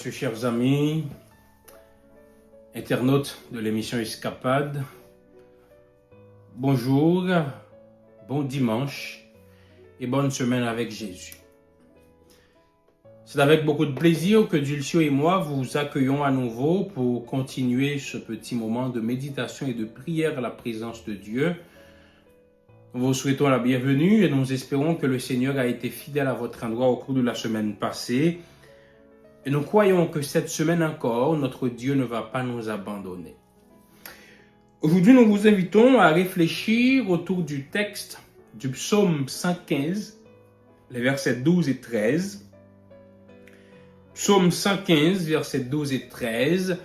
messieurs, chers amis, internautes de l'émission Escapade, bonjour, bon dimanche et bonne semaine avec Jésus. C'est avec beaucoup de plaisir que Dulcio et moi vous accueillons à nouveau pour continuer ce petit moment de méditation et de prière à la présence de Dieu. Nous vous souhaitons la bienvenue et nous espérons que le Seigneur a été fidèle à votre endroit au cours de la semaine passée. Et nous croyons que cette semaine encore, notre Dieu ne va pas nous abandonner. Aujourd'hui, nous vous invitons à réfléchir autour du texte du psaume 115, les versets 12 et 13. Psaume 115, versets 12 et 13.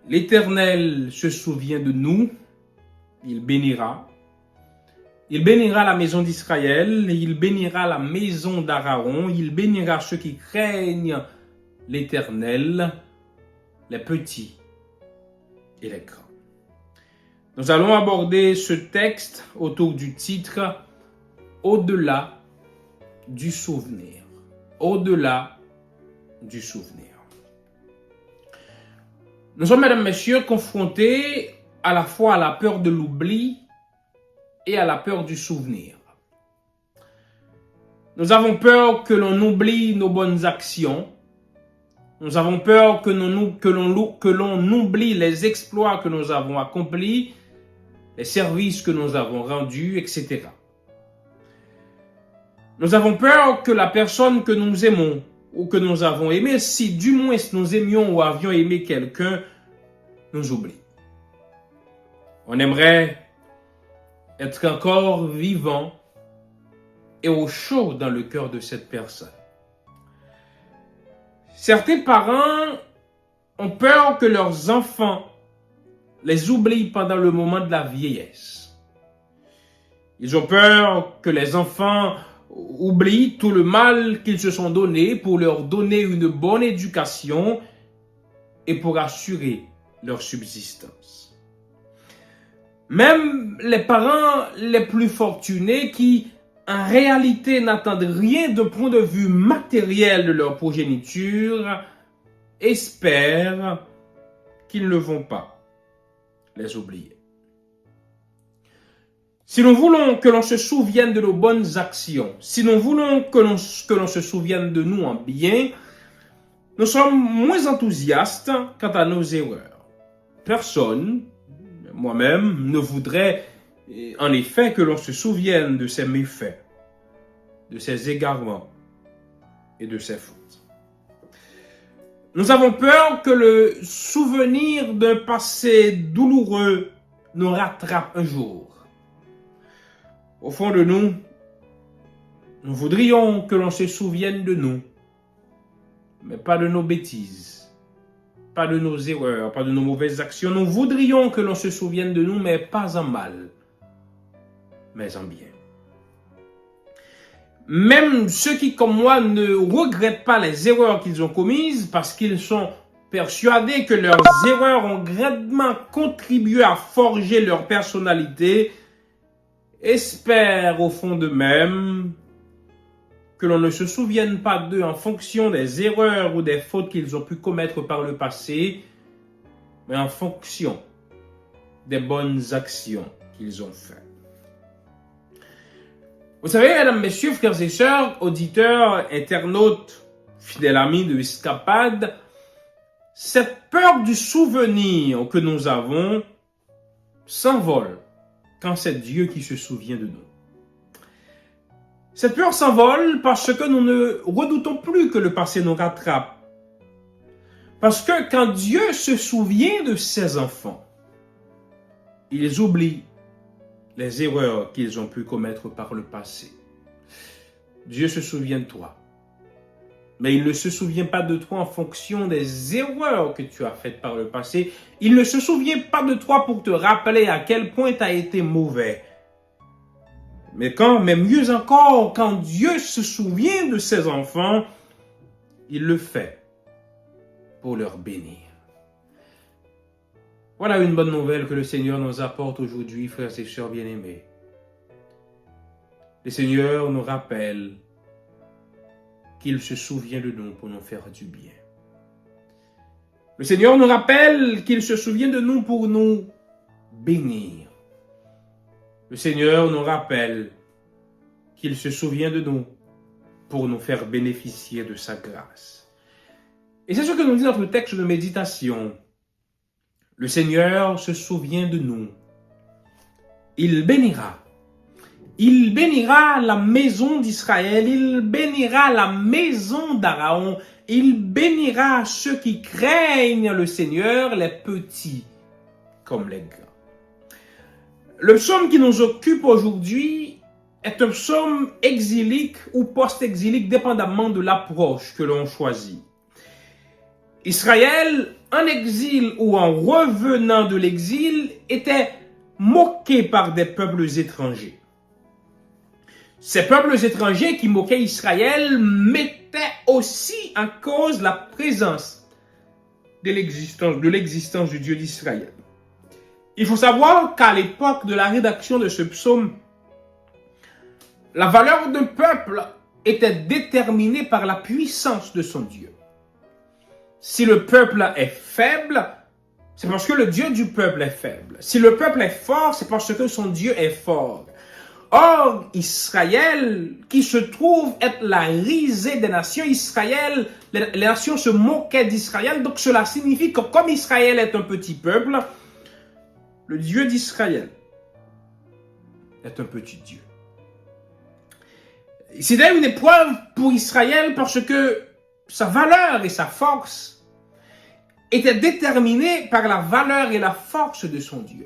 L'Éternel se souvient de nous, il bénira. Il bénira la maison d'Israël, il bénira la maison d'Aaron, il bénira ceux qui craignent l'Éternel, les petits et les grands. Nous allons aborder ce texte autour du titre « Au-delà du souvenir ». Au-delà du souvenir. Nous sommes, mesdames, messieurs, confrontés à la fois à la peur de l'oubli et à la peur du souvenir. Nous avons peur que l'on oublie nos bonnes actions. Nous avons peur que l'on oublie les exploits que nous avons accomplis, les services que nous avons rendus, etc. Nous avons peur que la personne que nous aimons ou que nous avons aimée, si du moins nous aimions ou avions aimé quelqu'un, nous oublie. On aimerait être encore vivant et au chaud dans le cœur de cette personne. Certains parents ont peur que leurs enfants les oublient pendant le moment de la vieillesse. Ils ont peur que les enfants oublient tout le mal qu'ils se sont donné pour leur donner une bonne éducation et pour assurer leur subsistance. Même les parents les plus fortunés qui en réalité n'attendent rien d'un point de vue matériel de leur progéniture, espèrent qu'ils ne vont pas les oublier. Si nous voulons que l'on se souvienne de nos bonnes actions, si nous voulons que l'on se souvienne de nous en bien, nous sommes moins enthousiastes quant à nos erreurs. Personne, moi-même, ne voudrait en effet que l'on se souvienne de ses méfaits, de ses égarements et de ses fautes. Nous avons peur que le souvenir d'un passé douloureux nous rattrape un jour. Au fond de nous, nous voudrions que l'on se souvienne de nous, mais pas de nos bêtises, pas de nos erreurs, pas de nos mauvaises actions. Nous voudrions que l'on se souvienne de nous, mais pas en mal, mais en bien. Même ceux qui, comme moi, ne regrettent pas les erreurs qu'ils ont commises parce qu'ils sont persuadés que leurs erreurs ont grandement contribué à forger leur personnalité, espèrent au fond d'eux-mêmes que l'on ne se souvienne pas d'eux en fonction des erreurs ou des fautes qu'ils ont pu commettre par le passé, mais en fonction des bonnes actions qu'ils ont faites. Vous savez, mesdames, messieurs, frères et sœurs, auditeurs, internautes, fidèles amis de Escapade, cette peur du souvenir que nous avons s'envole quand c'est Dieu qui se souvient de nous. Cette peur s'envole parce que nous ne redoutons plus que le passé nous rattrape. Parce que quand Dieu se souvient de ses enfants, ils oublient les erreurs qu'ils ont pu commettre par le passé. Dieu se souvient de toi. Mais il ne se souvient pas de toi en fonction des erreurs que tu as faites par le passé. Il ne se souvient pas de toi pour te rappeler à quel point tu as été mauvais. Mais mieux encore, quand Dieu se souvient de ses enfants, il le fait pour leur bénir. Voilà une bonne nouvelle que le Seigneur nous apporte aujourd'hui, frères et sœurs bien-aimés. Le Seigneur nous rappelle qu'il se souvient de nous pour nous faire du bien. Le Seigneur nous rappelle qu'il se souvient de nous pour nous bénir. Le Seigneur nous rappelle qu'il se souvient de nous pour nous faire bénéficier de sa grâce. Et c'est ce que nous dit notre texte de méditation. Le Seigneur se souvient de nous. Il bénira. Il bénira la maison d'Israël. Il bénira la maison d'Aaron. Il bénira ceux qui craignent le Seigneur, les petits comme les grands. Le psaume qui nous occupe aujourd'hui est un psaume exilique ou post-exilique, dépendamment de l'approche que l'on choisit. Israël, en exil ou en revenant de l'exil, était moqué par des peuples étrangers. Ces peuples étrangers qui moquaient Israël mettaient aussi en cause la présence de l'existence du Dieu d'Israël. Il faut savoir qu'à l'époque de la rédaction de ce psaume, la valeur d'un peuple était déterminée par la puissance de son Dieu. Si le peuple est faible, c'est parce que le Dieu du peuple est faible. Si le peuple est fort, c'est parce que son Dieu est fort. Or, Israël, qui se trouve être la risée des nations, Israël, les nations se moquaient d'Israël, donc cela signifie que comme Israël est un petit peuple, le Dieu d'Israël est un petit Dieu. C'était une épreuve pour Israël parce que sa valeur et sa force étaient déterminées par la valeur et la force de son Dieu.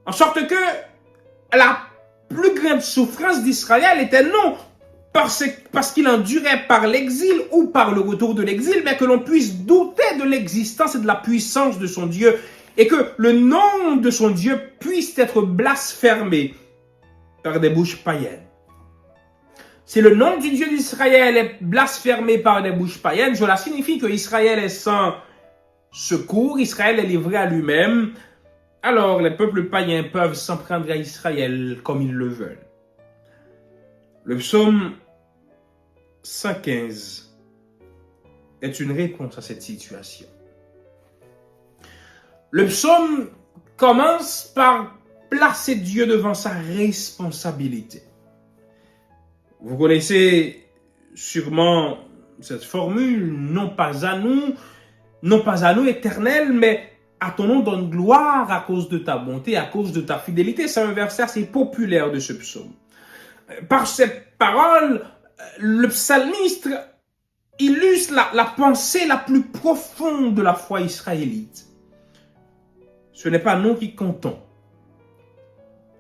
En sorte que la plus grande souffrance d'Israël était non parce qu'il endurait par l'exil ou par le retour de l'exil, mais que l'on puisse douter de l'existence et de la puissance de son Dieu et que le nom de son Dieu puisse être blasphémé par des bouches païennes. Si le nom du Dieu d'Israël est blasphémé par des bouches païennes, cela signifie que Israël est sans secours, Israël est livré à lui-même. Alors les peuples païens peuvent s'en prendre à Israël comme ils le veulent. Le psaume 115 est une réponse à cette situation. Le psaume commence par placer Dieu devant sa responsabilité. Vous connaissez sûrement cette formule, non pas à nous éternel, mais à ton nom donne gloire à cause de ta bonté, à cause de ta fidélité. C'est un verset assez populaire de ce psaume. Par cette parole, le psalmiste illustre la pensée la plus profonde de la foi israélite. Ce n'est pas nous qui comptons.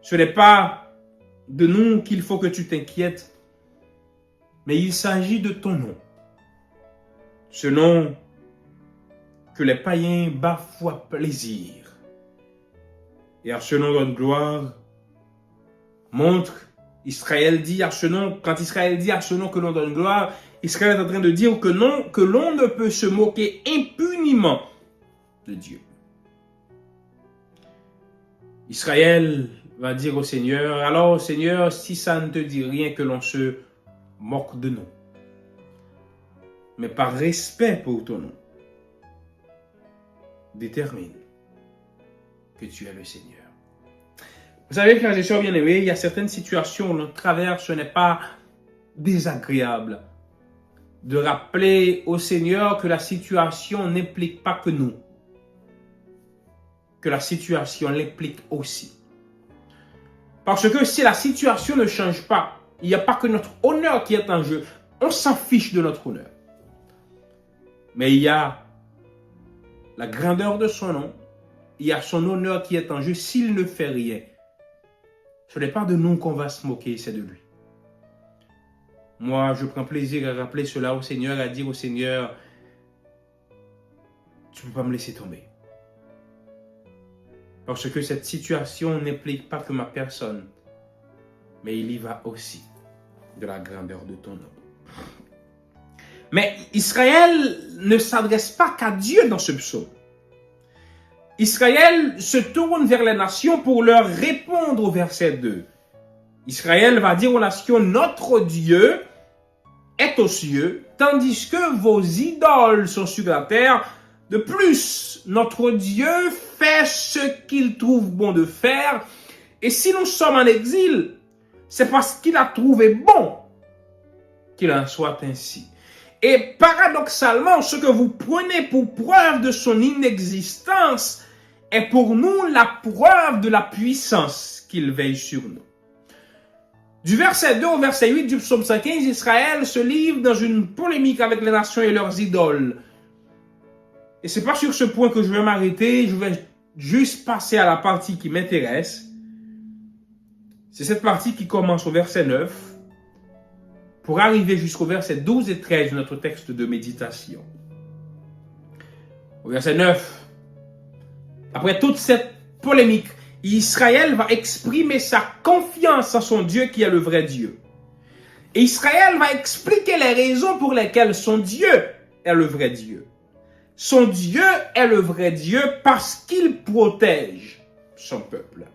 Ce n'est pas de nous qu'il faut que tu t'inquiètes, mais il s'agit de ton nom. Ce nom que les païens bafouent à plaisir. Et à ce nom donne gloire, montre, Israël dit à ce nom, quand Israël dit à ce nom que l'on donne gloire, Israël est en train de dire que non, que l'on ne peut se moquer impunément de Dieu. Israël va dire au Seigneur, alors Seigneur, si ça ne te dit rien que l'on se moque de nous, mais par respect pour ton nom, détermine que tu es le Seigneur. Vous savez, frères et sœurs bien-aimés, il y a certaines situations où l'on traverse, ce n'est pas désagréable de rappeler au Seigneur que la situation n'implique pas que nous, que la situation l'implique aussi. Parce que si la situation ne change pas, il n'y a pas que notre honneur qui est en jeu. On s'en fiche de notre honneur. Mais il y a la grandeur de son nom, il y a son honneur qui est en jeu. S'il ne fait rien, ce n'est pas de nous qu'on va se moquer, c'est de lui. Moi, je prends plaisir à rappeler cela au Seigneur, à dire au Seigneur, tu ne peux pas me laisser tomber. Parce que cette situation n'implique pas que ma personne, mais il y va aussi de la grandeur de ton nom. Mais Israël ne s'adresse pas qu'à Dieu dans ce psaume. Israël se tourne vers les nations pour leur répondre au verset 2. Israël va dire aux nations, notre Dieu est aux cieux, tandis que vos idoles sont sur la terre. De plus, notre Dieu fait ce qu'il trouve bon de faire. Et si nous sommes en exil, c'est parce qu'il a trouvé bon qu'il en soit ainsi. Et paradoxalement, ce que vous prenez pour preuve de son inexistence est pour nous la preuve de la puissance qu'il veille sur nous. Du verset 2 au verset 8 du psaume 115, Israël se livre dans une polémique avec les nations et leurs idoles. Et c'est pas sur ce point que je vais m'arrêter, je vais juste passer à la partie qui m'intéresse. C'est cette partie qui commence au verset 9 pour arriver jusqu'au verset 12 et 13 de notre texte de méditation. Au verset 9, après toute cette polémique, Israël va exprimer sa confiance en son Dieu qui est le vrai Dieu. Et Israël va expliquer les raisons pour lesquelles son Dieu est le vrai Dieu. Son Dieu est le vrai Dieu parce qu'il protège son peuple.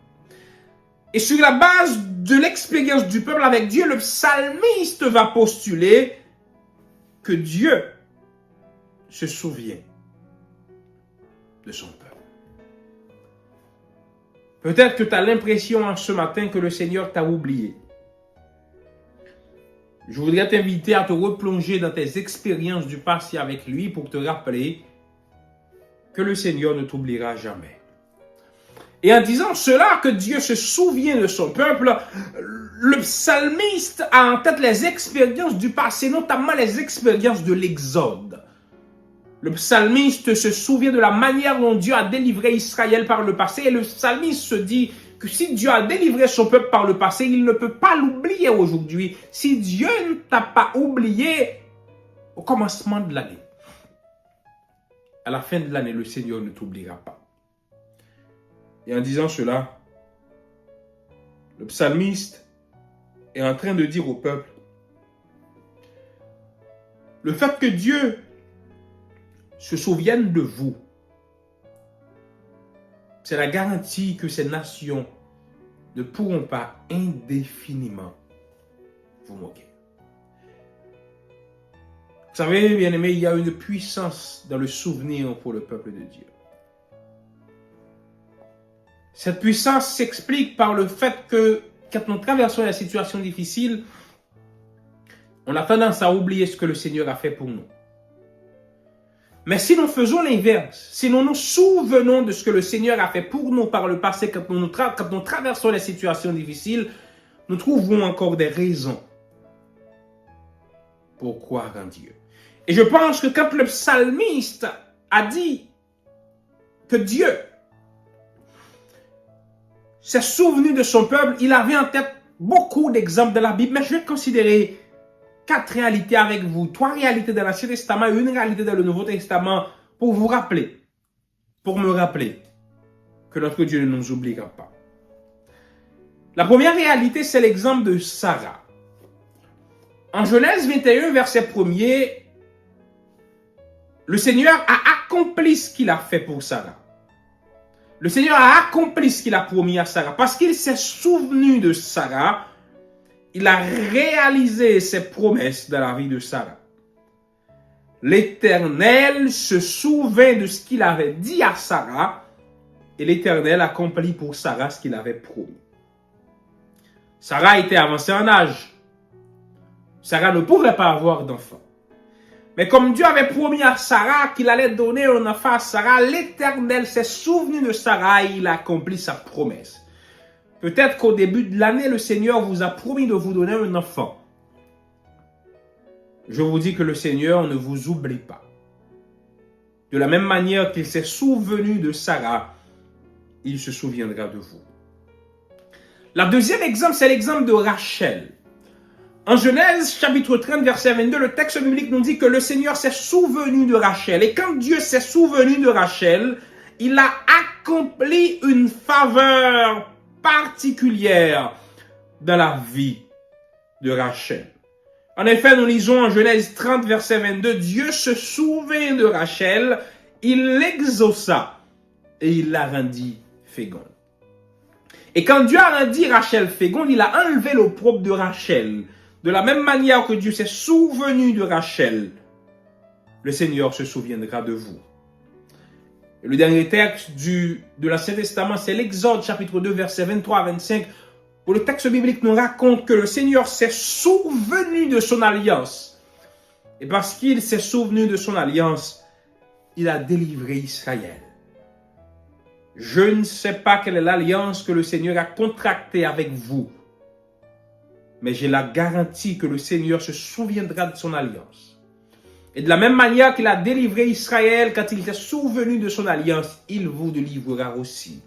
Et sur la base de l'expérience du peuple avec Dieu, le psalmiste va postuler que Dieu se souvient de son peuple. Peut-être que tu as l'impression en ce matin que le Seigneur t'a oublié. Je voudrais t'inviter à te replonger dans tes expériences du passé avec lui pour te rappeler que le Seigneur ne t'oubliera jamais. Et en disant cela, que Dieu se souvient de son peuple, le psalmiste a en tête les expériences du passé, notamment les expériences de l'Exode. Le psalmiste se souvient de la manière dont Dieu a délivré Israël par le passé, et le psalmiste se dit que si Dieu a délivré son peuple par le passé, il ne peut pas l'oublier aujourd'hui. Si Dieu ne t'a pas oublié au commencement de l'année, à la fin de l'année, le Seigneur ne t'oubliera pas. Et en disant cela, le psalmiste est en train de dire au peuple, le fait que Dieu se souvienne de vous, c'est la garantie que ces nations ne pourront pas indéfiniment vous moquer. Vous savez, bien-aimés, il y a une puissance dans le souvenir pour le peuple de Dieu. Cette puissance s'explique par le fait que quand nous traversons des situations difficiles, on a tendance à oublier ce que le Seigneur a fait pour nous. Mais si nous faisons l'inverse, si nous nous souvenons de ce que le Seigneur a fait pour nous par le passé, quand nous traversons les situations difficiles, nous trouvons encore des raisons pour croire en Dieu. Et je pense que quand le psalmiste a dit que Dieu s'est souvenu de son peuple, il avait en tête beaucoup d'exemples de la Bible, mais je vais considérer 4 réalités avec vous, 3 réalités dans l'Ancien Testament et une réalité dans le Nouveau Testament pour vous rappeler, pour me rappeler que notre Dieu ne nous oubliera pas. La première réalité, c'est l'exemple de Sarah. En Genèse 21, verset 1er, le Seigneur a accompli ce qu'il a fait pour Sarah. Le Seigneur a accompli ce qu'il a promis à Sarah. Parce qu'il s'est souvenu de Sarah, il a réalisé ses promesses dans la vie de Sarah. L'Éternel se souvint de ce qu'il avait dit à Sarah et l'Éternel accomplit pour Sarah ce qu'il avait promis. Sarah était avancée en âge. Sarah ne pourrait pas avoir d'enfant. Mais comme Dieu avait promis à Sarah qu'il allait donner un enfant à Sarah, l'Éternel s'est souvenu de Sarah et il a accompli sa promesse. Peut-être qu'au début de l'année, le Seigneur vous a promis de vous donner un enfant. Je vous dis que le Seigneur ne vous oublie pas. De la même manière qu'il s'est souvenu de Sarah, il se souviendra de vous. Le deuxième exemple, c'est l'exemple de Rachel. En Genèse, chapitre 30, verset 22, le texte biblique nous dit que le Seigneur s'est souvenu de Rachel. Et quand Dieu s'est souvenu de Rachel, il a accompli une faveur particulière dans la vie de Rachel. En effet, nous lisons en Genèse 30, verset 22, Dieu se souvint de Rachel, il l'exauça et il la rendit féconde. Et quand Dieu a rendu Rachel féconde, il a enlevé l'opprobre de Rachel. De la même manière que Dieu s'est souvenu de Rachel, le Seigneur se souviendra de vous. Et le dernier texte de l'Ancien Testament, c'est l'Exode chapitre 2, versets 23 à 25, où le texte biblique nous raconte que le Seigneur s'est souvenu de son alliance. Et parce qu'il s'est souvenu de son alliance, il a délivré Israël. Je ne sais pas quelle est l'alliance que le Seigneur a contractée avec vous, mais j'ai la garantie que le Seigneur se souviendra de son alliance. Et de la même manière qu'il a délivré Israël quand il s'est souvenu de son alliance, il vous délivrera aussi.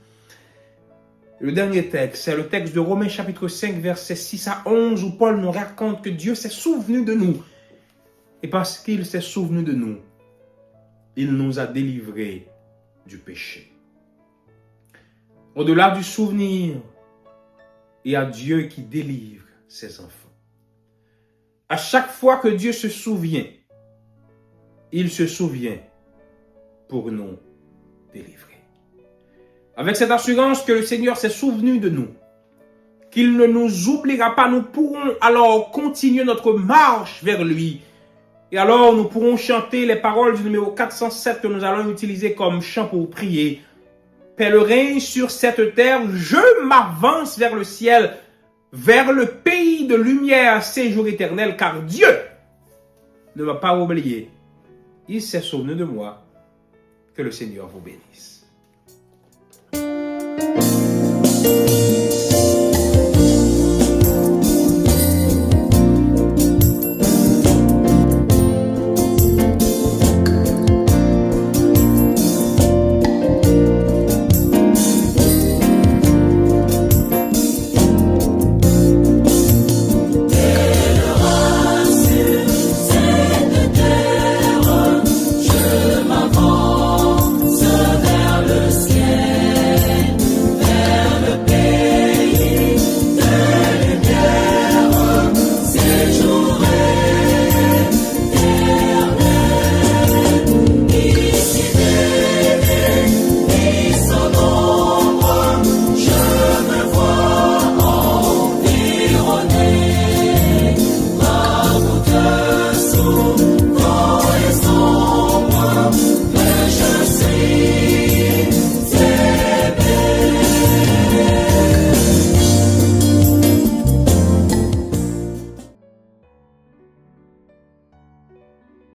Le dernier texte, c'est le texte de Romains chapitre 5, versets 6 à 11, où Paul nous raconte que Dieu s'est souvenu de nous. Et parce qu'il s'est souvenu de nous, il nous a délivrés du péché. Au-delà du souvenir, il y a Dieu qui délivre ses enfants. À chaque fois que Dieu se souvient, il se souvient pour nous délivrer. Avec cette assurance que le Seigneur s'est souvenu de nous, qu'il ne nous oubliera pas, nous pourrons alors continuer notre marche vers lui. Et alors nous pourrons chanter les paroles du numéro 407 que nous allons utiliser comme chant pour prier. Pèlerin sur cette terre, je m'avance vers le ciel, vers le pays de lumière, séjour éternel, car Dieu ne m'a pas oublié. Il s'est souvenu de moi. Que le Seigneur vous bénisse.